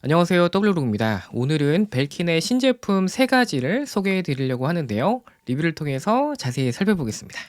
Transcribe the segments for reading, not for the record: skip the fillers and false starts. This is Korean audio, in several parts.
안녕하세요. 더블루루입니다. 오늘은 벨킨의 신제품 3가지를 소개해 드리려고 하는데요. 리뷰를 통해서 자세히 살펴보겠습니다.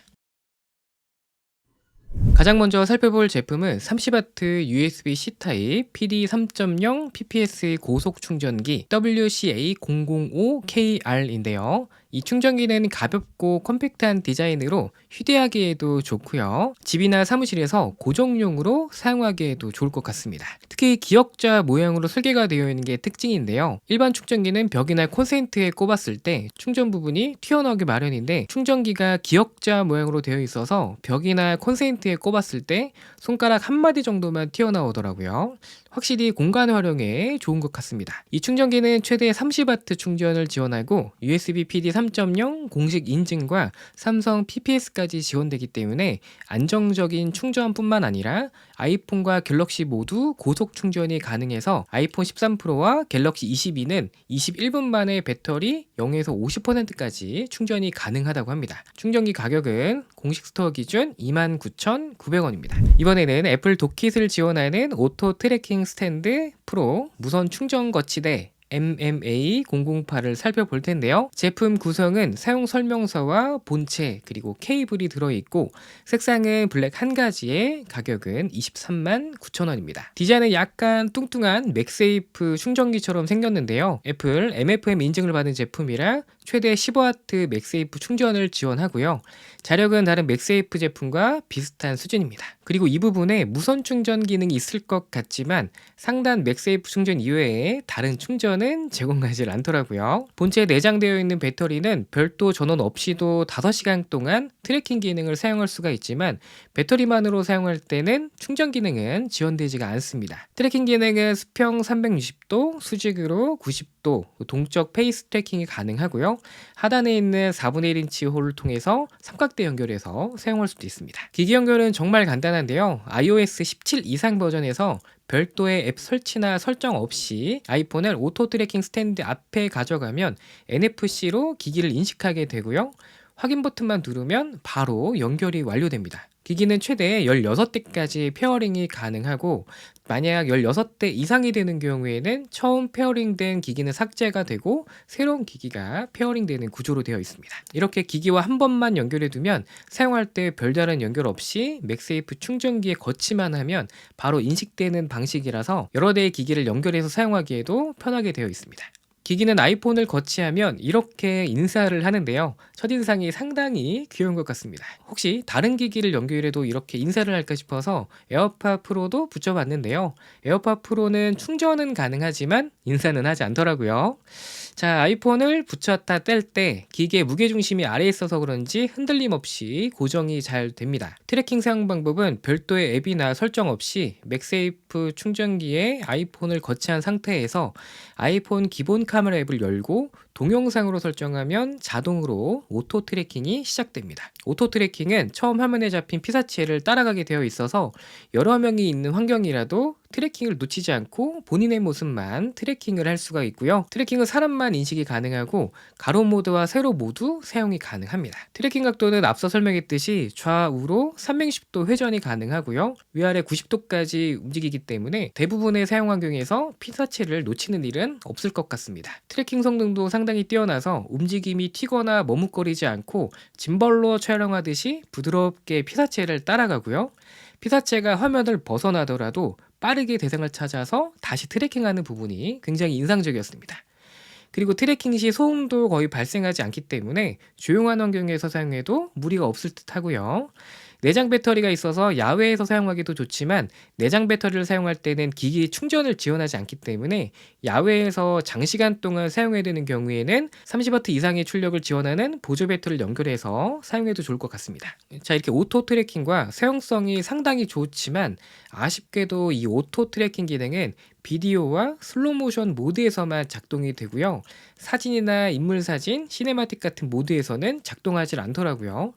가장 먼저 살펴볼 제품은 30W USB-C 타입 PD 3.0 PPS 고속 충전기 WCA005KR인데요. 이 충전기는 가볍고 컴팩트한 디자인으로 휴대하기에도 좋고요. 집이나 사무실에서 고정용으로 사용하기에도 좋을 것 같습니다. 특히 기역자 모양으로 설계가 되어 있는 게 특징인데요. 일반 충전기는 벽이나 콘센트에 꼽았을 때 충전 부분이 튀어나오기 마련인데, 충전기가 기역자 모양으로 되어 있어서 벽이나 콘센트에 꼽았을 때 손가락 한 마디 정도만 튀어나오더라고요. 확실히 공간 활용에 좋은 것 같습니다. 이 충전기는 최대 30W 충전을 지원하고 USB PD 3.0 공식 인증과 삼성 PPS까지 지원되기 때문에 안정적인 충전뿐만 아니라 아이폰과 갤럭시 모두 고속 충전이 가능해서 아이폰 13 프로와 갤럭시 22는 21분 만에 배터리 0에서 50%까지 충전이 가능하다고 합니다. 충전기 가격은 공식 스토어 기준 29,900원입니다. 이번에는 애플 도킷을 지원하는 오토 트래킹 스탠드 프로 무선 충전 거치대 MMA008을 살펴볼 텐데요. 제품 구성은 사용 설명서와 본체 그리고 케이블이 들어있고, 색상은 블랙 한 가지에 가격은 239,000원입니다. 디자인은 약간 뚱뚱한 맥세이프 충전기처럼 생겼는데요. 애플 MFM 인증을 받은 제품이라 최대 15W 맥세이프 충전을 지원하고요. 자력은 다른 맥세이프 제품과 비슷한 수준입니다. 그리고 이 부분에 무선 충전 기능이 있을 것 같지만 상단 맥세이프 충전 이외에 다른 충전은 제공하지 않더라고요. 본체에 내장되어 있는 배터리는 별도 전원 없이도 5시간 동안 트래킹 기능을 사용할 수가 있지만, 배터리만으로 사용할 때는 충전 기능은 지원되지가 않습니다. 트래킹 기능은 수평 360도, 수직으로 90도, 동적 페이스 트래킹이 가능하고요. 하단에 있는 4분의 1인치 홀을 통해서 삼각대 연결해서 사용할 수도 있습니다. 기기 연결은 정말 간단한데요. iOS 17 이상 버전에서 별도의 앱 설치나 설정 없이 아이폰을 오토 트래킹 스탠드 앞에 가져가면 NFC로 기기를 인식하게 되고요. 확인 버튼만 누르면 바로 연결이 완료됩니다. 기기는 최대 16대까지 페어링이 가능하고, 만약 16대 이상이 되는 경우에는 처음 페어링된 기기는 삭제가 되고 새로운 기기가 페어링되는 구조로 되어 있습니다. 이렇게 기기와 한 번만 연결해 두면 사용할 때 별다른 연결 없이 맥세이프 충전기에 거치만 하면 바로 인식되는 방식이라서 여러 대의 기기를 연결해서 사용하기에도 편하게 되어 있습니다. 기기는 아이폰을 거치하면 이렇게 인사를 하는데요. 첫인상이 상당히 귀여운 것 같습니다. 혹시 다른 기기를 연결해도 이렇게 인사를 할까 싶어서 에어팟 프로도 붙여봤는데요. 에어팟 프로는 충전은 가능하지만 인사는 하지 않더라고요. 자, 아이폰을 붙였다 뗄 때 기기의 무게중심이 아래에 있어서 그런지 흔들림 없이 고정이 잘 됩니다. 트래킹 사용 방법은 별도의 앱이나 설정 없이 맥세이프 충전기에 아이폰을 거치한 상태에서 아이폰 기본 카메라 앱을 열고 동영상으로 설정하면 자동으로 오토 트래킹이 시작됩니다. 오토 트래킹은 처음 화면에 잡힌 피사체를 따라가게 되어 있어서 여러 명이 있는 환경이라도 트래킹을 놓치지 않고 본인의 모습만 트래킹을 할 수가 있고요. 트래킹은 사람만 인식이 가능하고 가로 모드와 세로 모두 사용이 가능합니다. 트래킹 각도는 앞서 설명했듯이 좌우로 360도 회전이 가능하고요. 위아래 90도까지 움직이기 때문에 대부분의 사용 환경에서 피사체를 놓치는 일은 없을 것 같습니다. 트래킹 성능도 상당히 뛰어나서 움직임이 튀거나 머뭇거리지 않고 짐벌로 촬영하듯이 부드럽게 피사체를 따라가고요. 피사체가 화면을 벗어나더라도 빠르게 대상을 찾아서 다시 트래킹하는 부분이 굉장히 인상적이었습니다. 그리고 트래킹 시 소음도 거의 발생하지 않기 때문에 조용한 환경에서 사용해도 무리가 없을 듯 하고요. 내장 배터리가 있어서 야외에서 사용하기도 좋지만, 내장 배터리를 사용할 때는 기기 충전을 지원하지 않기 때문에 야외에서 장시간 동안 사용해야 되는 경우에는 30W 이상의 출력을 지원하는 보조 배터리를 연결해서 사용해도 좋을 것 같습니다. 자, 이렇게 오토 트래킹과 사용성이 상당히 좋지만 아쉽게도 이 오토 트래킹 기능은 비디오와 슬로모션 모드에서만 작동이 되고요. 사진이나 인물 사진, 시네마틱 같은 모드에서는 작동하지 않더라고요.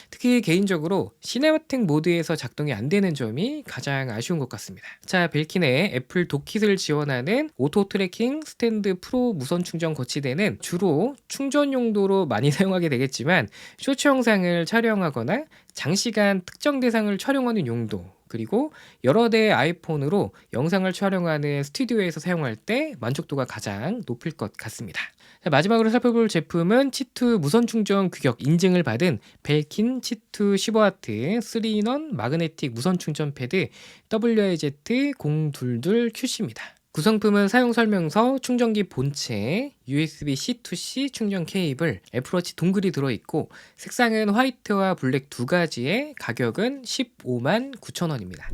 특히 개인적으로 시네마틱 모드에서 작동이 안 되는 점이 가장 아쉬운 것 같습니다. 자, 벨킨의 애플 도킷을 지원하는 오토 트래킹 스탠드 프로 무선 충전 거치대는 주로 충전 용도로 많이 사용하게 되겠지만, 쇼츠 영상을 촬영하거나 장시간 특정 대상을 촬영하는 용도, 그리고 여러 대의 아이폰으로 영상을 촬영하는 스튜디오에서 사용할 때 만족도가 가장 높을 것 같습니다. 자, 마지막으로 살펴볼 제품은 치투 무선 충전 규격 인증을 받은 벨킨 치투 15W 3인원 마그네틱 무선 충전 패드 WIZ022QC입니다. 구성품은 사용 설명서, 충전기 본체, USB-C to C 충전 케이블, 애플워치 동글이 들어있고 색상은 화이트와 블랙 두 가지에 가격은 15만 9천 원입니다.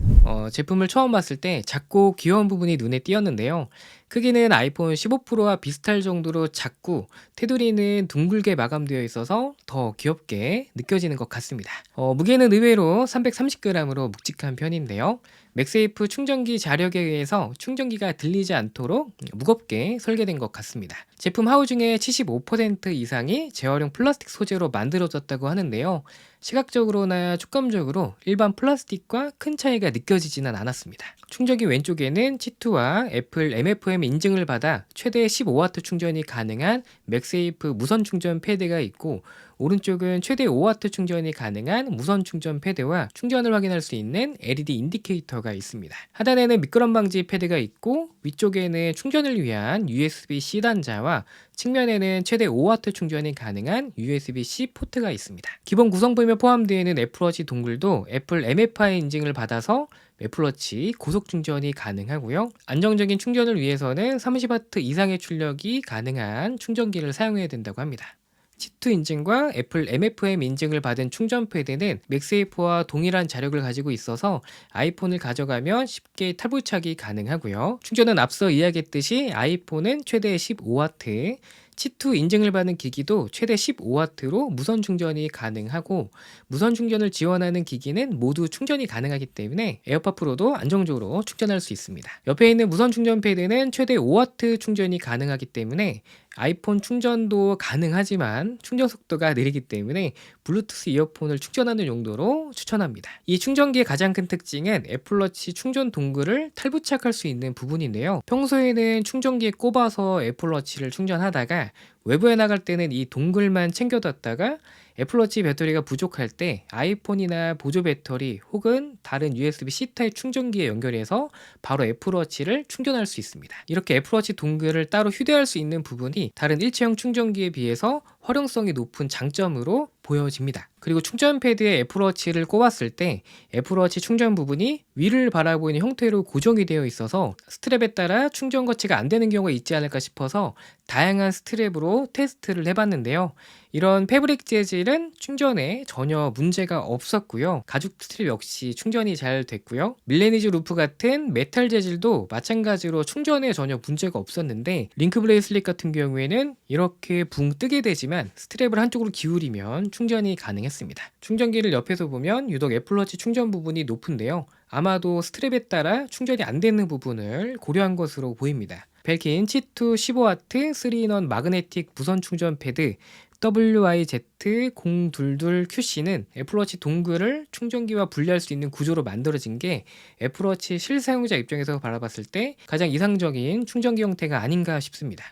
제품을 처음 봤을 때 작고 귀여운 부분이 눈에 띄었는데요. 크기는 아이폰 15 프로와 비슷할 정도로 작고 테두리는 둥글게 마감되어 있어서 더 귀엽게 느껴지는 것 같습니다. 무게는 의외로 330g으로 묵직한 편인데요. 맥세이프 충전기 자력에 의해서 충전기가 들리지 않도록 무겁게 설계된 것 같습니다. 제품 하우징의 75% 이상이 재활용 플라스틱 소재로 만들어졌다고 하는데요. 시각적으로나 촉감적으로 일반 플라스틱과 큰 차이가 느껴지지는 않았습니다. 충전기 왼쪽에는 치투와 애플 MFM 인증을 받아 최대 15W 충전이 가능한 맥세이프 무선 충전 패드가 있고, 오른쪽은 최대 5W 충전이 가능한 무선 충전 패드와 충전을 확인할 수 있는 LED 인디케이터가 있습니다. 하단에는 미끄럼 방지 패드가 있고, 위쪽에는 충전을 위한 USB-C 단자와 측면에는 최대 5W 충전이 가능한 USB-C 포트가 있습니다. 기본 구성품에 포함되어 있는 애플워치 동글도 애플 MFI 인증을 받아서 애플워치 고속 충전이 가능하고요. 안정적인 충전을 위해서는 30W 이상의 출력이 가능한 충전기를 사용해야 된다고 합니다. 치투 인증과 애플 MFM 인증을 받은 충전 패드는 맥세이프와 동일한 자력을 가지고 있어서 아이폰을 가져가면 쉽게 탈부착이 가능하고요. 충전은 앞서 이야기했듯이 아이폰은 최대 15W, 치투 인증을 받은 기기도 최대 15W로 무선 충전이 가능하고, 무선 충전을 지원하는 기기는 모두 충전이 가능하기 때문에 에어팟 프로도 안정적으로 충전할 수 있습니다. 옆에 있는 무선 충전 패드는 최대 5W 충전이 가능하기 때문에 아이폰 충전도 가능하지만 충전 속도가 느리기 때문에 블루투스 이어폰을 충전하는 용도로 추천합니다. 이 충전기의 가장 큰 특징은 애플워치 충전 동글을 탈부착할 수 있는 부분인데요. 평소에는 충전기에 꼽아서 애플워치를 충전하다가 외부에 나갈 때는 이 동글만 챙겨뒀다가 애플워치 배터리가 부족할 때 아이폰이나 보조 배터리 혹은 다른 USB-C 타입 충전기에 연결해서 바로 애플워치를 충전할 수 있습니다. 이렇게 애플워치 동글을 따로 휴대할 수 있는 부분이 다른 일체형 충전기에 비해서 활용성이 높은 장점으로 보여집니다. 그리고 충전 패드에 애플워치를 꼽았을 때 애플워치 충전 부분이 위를 바라보이는 형태로 고정이 되어 있어서 스트랩에 따라 충전 거치가 안 되는 경우가 있지 않을까 싶어서 다양한 스트랩으로 테스트를 해봤는데요. 이런 패브릭 재질은 충전에 전혀 문제가 없었고요. 가죽 스트랩 역시 충전이 잘 됐고요. 밀레니즈 루프 같은 메탈 재질도 마찬가지로 충전에 전혀 문제가 없었는데, 링크 브레이슬릿 같은 경우에는 이렇게 붕 뜨게 되지만 스트랩을 한쪽으로 기울이면 충전이 가능했습니다. 충전기를 옆에서 보면 유독 애플워치 충전 부분이 높은데요. 아마도 스트랩에 따라 충전이 안 되는 부분을 고려한 것으로 보입니다. 벨킨 치투 15W 3인원 마그네틱 무선 충전 패드 WIZ022QC는 애플워치 동글을 충전기와 분리할 수 있는 구조로 만들어진 게 애플워치 실사용자 입장에서 바라봤을 때 가장 이상적인 충전기 형태가 아닌가 싶습니다.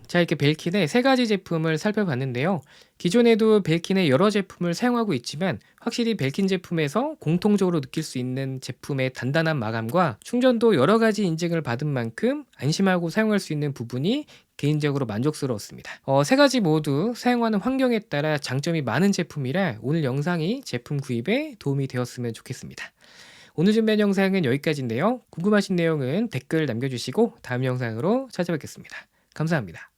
자, 이렇게 벨킨의 세 가지 제품을 살펴봤는데요. 기존에도 벨킨의 여러 제품을 사용하고 있지만 확실히 벨킨 제품에서 공통적으로 느낄 수 있는 제품의 단단한 마감과 충전도 여러 가지 인증을 받은 만큼 안심하고 사용할 수 있는 부분이 개인적으로 만족스러웠습니다. 세 가지 모두 사용하는 환경에 따라 장점이 많은 제품이라 오늘 영상이 제품 구입에 도움이 되었으면 좋겠습니다. 오늘 준비한 영상은 여기까지인데요. 궁금하신 내용은 댓글 남겨주시고 다음 영상으로 찾아뵙겠습니다. 감사합니다.